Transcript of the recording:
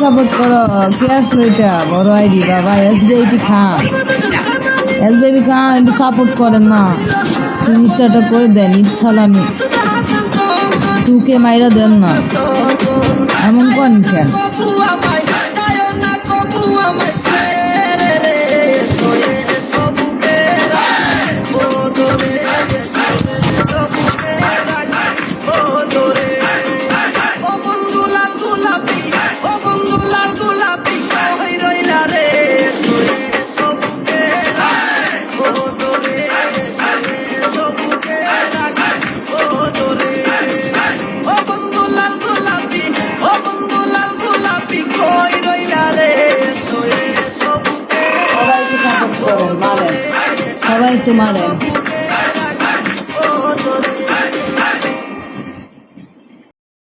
Support করো। কে আসলো এটা? বড় আইডি বাবা, এসবিআইপি খান। এসবিআইপি খান একটু সাপোর্ট করেন না, ইনস্টাটা করে দেন। ইচ্ছালামি 2K মাইরা দেন না, এমন করেন কেন? সবাই একটু মারেন।